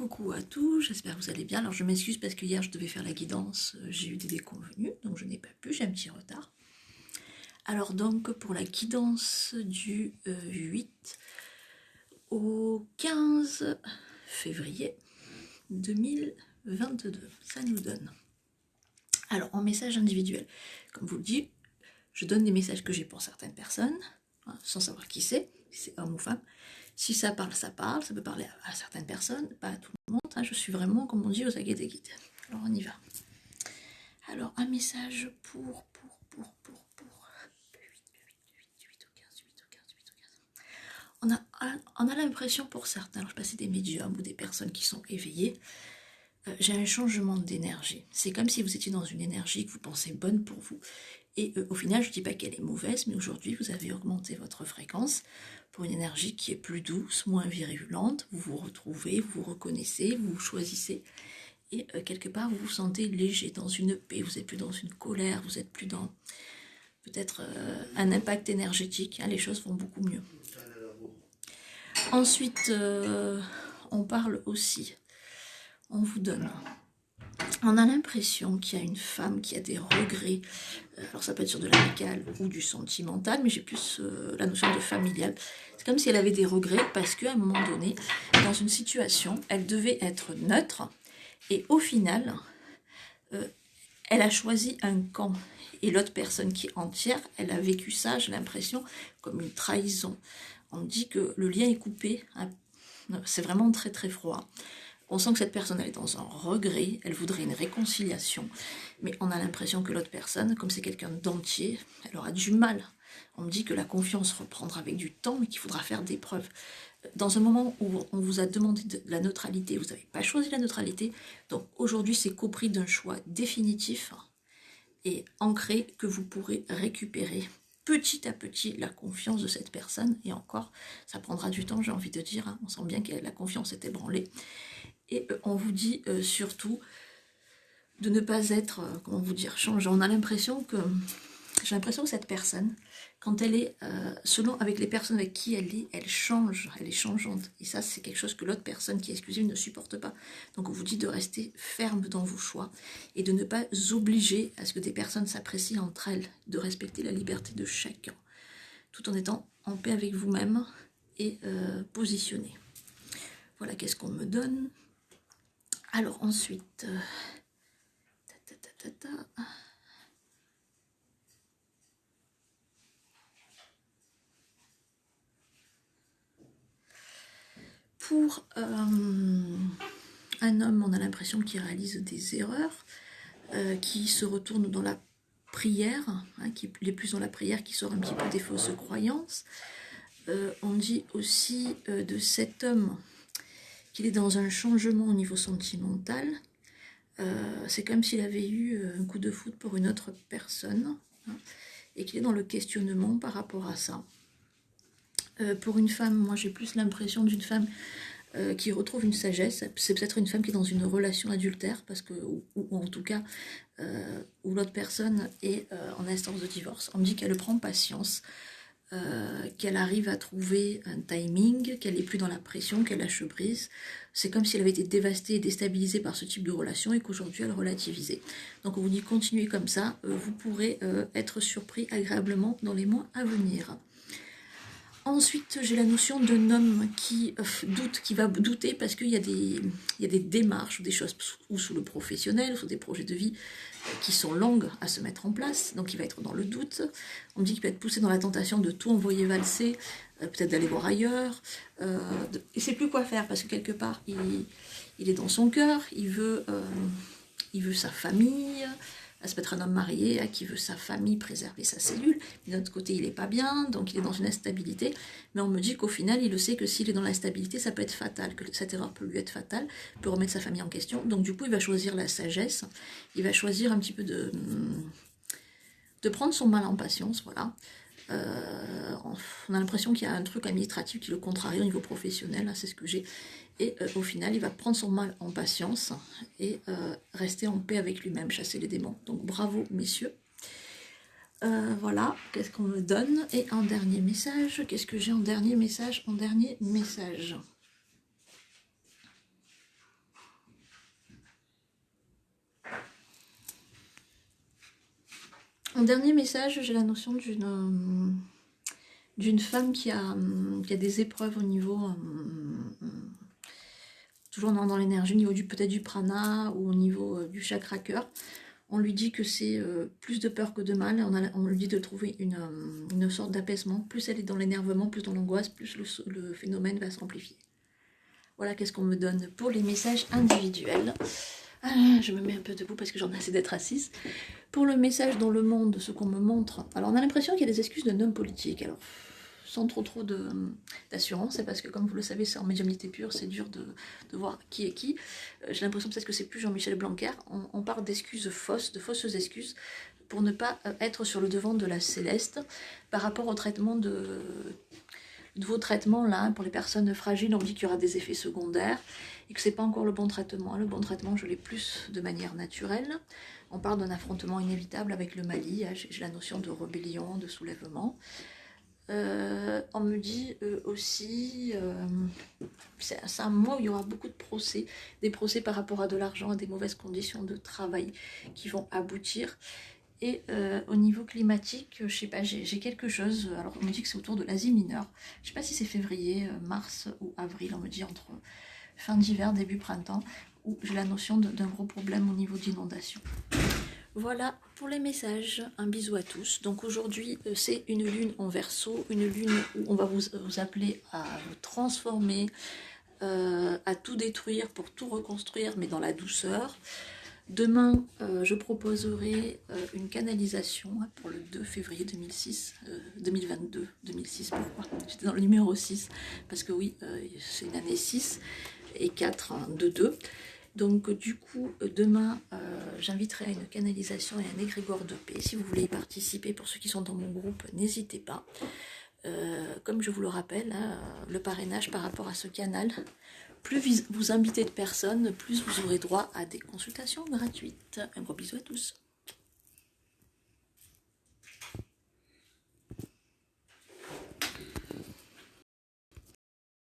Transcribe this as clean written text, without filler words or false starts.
Coucou à tous, j'espère que vous allez bien. Alors je m'excuse parce que hier je devais faire la guidance, j'ai eu des déconvenues, donc je n'ai pas pu, j'ai un petit retard. Alors donc pour la guidance du 8 au 15 février 2022, ça nous donne. Alors en message individuel, comme vous le dites, je donne des messages que j'ai pour certaines personnes, hein, sans savoir qui c'est, si c'est homme ou femme. Si ça parle, ça peut parler à certaines personnes, pas à tout le monde. Hein, je suis vraiment, comme on dit, aux aguets des guides. Alors on y va. Alors un message pour 8 au 15. On a l'impression pour certains, alors je sais pas si c'est des médiums ou des personnes qui sont éveillées, j'ai un changement d'énergie. C'est comme si vous étiez dans une énergie que vous pensez bonne pour vous. Et au final, je ne dis pas qu'elle est mauvaise, mais aujourd'hui, vous avez augmenté votre fréquence pour une énergie qui est plus douce, moins virulente. Vous vous retrouvez, vous vous reconnaissez, vous vous choisissez. Et quelque part, vous vous sentez léger, dans une paix. Vous n'êtes plus dans une colère, vous n'êtes plus dans peut-être un impact énergétique. Hein, les choses vont beaucoup mieux. Ensuite, on parle aussi, on vous donne... On a l'impression qu'il y a une femme qui a des regrets, alors ça peut être sur de l'amical ou du sentimental, mais j'ai plus la notion de familial. C'est comme si elle avait des regrets parce qu'à un moment donné, dans une situation, elle devait être neutre et au final, elle a choisi un camp. Et l'autre personne qui est entière, elle a vécu ça, j'ai l'impression, comme une trahison. On dit que le lien est coupé, hein. C'est vraiment très très froid. On sent que cette personne elle est dans un regret, elle voudrait une réconciliation, mais on a l'impression que l'autre personne, comme c'est quelqu'un d'entier, elle aura du mal. On me dit que la confiance reprendra avec du temps, mais qu'il faudra faire des preuves. Dans un moment où on vous a demandé de la neutralité, vous n'avez pas choisi la neutralité, donc aujourd'hui c'est qu'au prix d'un choix définitif et ancré que vous pourrez récupérer petit à petit la confiance de cette personne, et encore, ça prendra du temps, j'ai envie de dire, hein. On sent bien que la confiance est ébranlée. Et on vous dit surtout de ne pas être, comment vous dire, changeant. On a l'impression que, j'ai l'impression que cette personne, quand elle est, selon avec les personnes avec qui elle change, elle est changeante. Et ça, c'est quelque chose que l'autre personne qui est exclusive ne supporte pas. Donc on vous dit de rester ferme dans vos choix et de ne pas obliger à ce que des personnes s'apprécient entre elles, de respecter la liberté de chacun, tout en étant en paix avec vous-même et positionné. Voilà, qu'est-ce qu'on me donne ? Alors ensuite, pour un homme, on a l'impression qu'il réalise des erreurs, qui se retourne dans la prière, hein, qui est plus dans la prière, qui sort un petit peu des fausses croyances. On dit aussi de cet homme qu'il est dans un changement au niveau sentimental. C'est comme s'il avait eu un coup de foudre pour une autre personne, hein, et qu'il est dans le questionnement par rapport à ça. Pour une femme, moi j'ai plus l'impression d'une femme qui retrouve une sagesse. C'est peut-être une femme qui est dans une relation adultère, parce que, ou en tout cas, où l'autre personne est en instance de divorce. On me dit qu'elle prend patience, qu'elle arrive à trouver un timing, qu'elle n'est plus dans la pression, qu'elle lâche prise. C'est comme si elle avait été dévastée et déstabilisée par ce type de relation et qu'aujourd'hui elle relativisait. Donc on vous dit continuez comme ça, vous pourrez être surpris agréablement dans les mois à venir. Ensuite, j'ai la notion d'un homme qui doute, qui va douter parce qu'il y a des démarches ou des choses, ou sous le professionnel, ou sous des projets de vie qui sont longues à se mettre en place, donc il va être dans le doute. On me dit qu'il peut être poussé dans la tentation de tout envoyer valser, peut-être d'aller voir ailleurs, et il ne sait plus quoi faire parce que quelque part, il est dans son cœur, il veut sa famille. Ça peut être un homme marié qui veut sa famille, préserver sa cellule. D'un autre côté, il n'est pas bien, donc il est dans une instabilité. Mais on me dit qu'au final, il le sait que s'il est dans l'instabilité, ça peut être fatal, que cette erreur peut lui être fatale, peut remettre sa famille en question. Donc du coup, il va choisir la sagesse, il va choisir un petit peu de prendre son mal en patience, voilà. On a l'impression qu'il y a un truc administratif qui le contrarie au niveau professionnel, hein, c'est ce que j'ai. Et au final, il va prendre son mal en patience et rester en paix avec lui-même, chasser les démons. Donc bravo, messieurs. Voilà, qu'est-ce qu'on me donne? Et en dernier message, qu'est-ce que j'ai en dernier message? En dernier message, j'ai la notion d'une femme qui a des épreuves au niveau, toujours dans l'énergie, au niveau peut-être du prana ou au niveau du chakra cœur. On lui dit que c'est plus de peur que de mal, on lui dit de trouver une sorte d'apaisement. Plus elle est dans l'énervement, plus dans l'angoisse, plus le phénomène va s'amplifier. Voilà qu'est-ce qu'on me donne pour les messages individuels. Je me mets un peu debout parce que j'en ai assez d'être assise. Pour le message dans le monde, ce qu'on me montre, alors on a l'impression qu'il y a des excuses d'un homme politique. Alors, sans trop d'assurance, c'est parce que comme vous le savez, c'est en médiumnité pure, c'est dur de voir qui est qui. J'ai l'impression peut-être que c'est plus Jean-Michel Blanquer. On parle d'excuses fausses, de fausses excuses, pour ne pas être sur le devant de la céleste par rapport au traitement de vos traitements là, pour les personnes fragiles, on dit qu'il y aura des effets secondaires et que c'est pas encore le bon traitement. Le bon traitement, je l'ai plus de manière naturelle. On parle d'un affrontement inévitable avec le Mali, j'ai la notion de rébellion, de soulèvement. On me dit aussi, c'est un mois où il y aura beaucoup de procès, des procès par rapport à de l'argent, à des mauvaises conditions de travail qui vont aboutir. Et au niveau climatique, je sais pas, j'ai quelque chose, alors on me dit que c'est autour de l'Asie mineure, je sais pas si c'est février, mars ou avril, on me dit entre fin d'hiver, début printemps, où j'ai la notion d'un gros problème au niveau d'inondation. Voilà pour les messages, un bisou à tous. Donc aujourd'hui c'est une lune en Verseau, une lune où on va vous appeler à vous transformer, à tout détruire pour tout reconstruire, mais dans la douceur. Demain, je proposerai une canalisation pour le 2 février 2022. 2006, pourquoi? J'étais dans le numéro 6, parce que oui, c'est une année 6 et 4, 2, 2. Donc du coup, demain, j'inviterai à une canalisation et un égrégore de paix. Si vous voulez y participer, pour ceux qui sont dans mon groupe, n'hésitez pas. Comme je vous le rappelle, le parrainage par rapport à ce canal, plus vous invitez de personnes, plus vous aurez droit à des consultations gratuites. Un gros bisou à tous.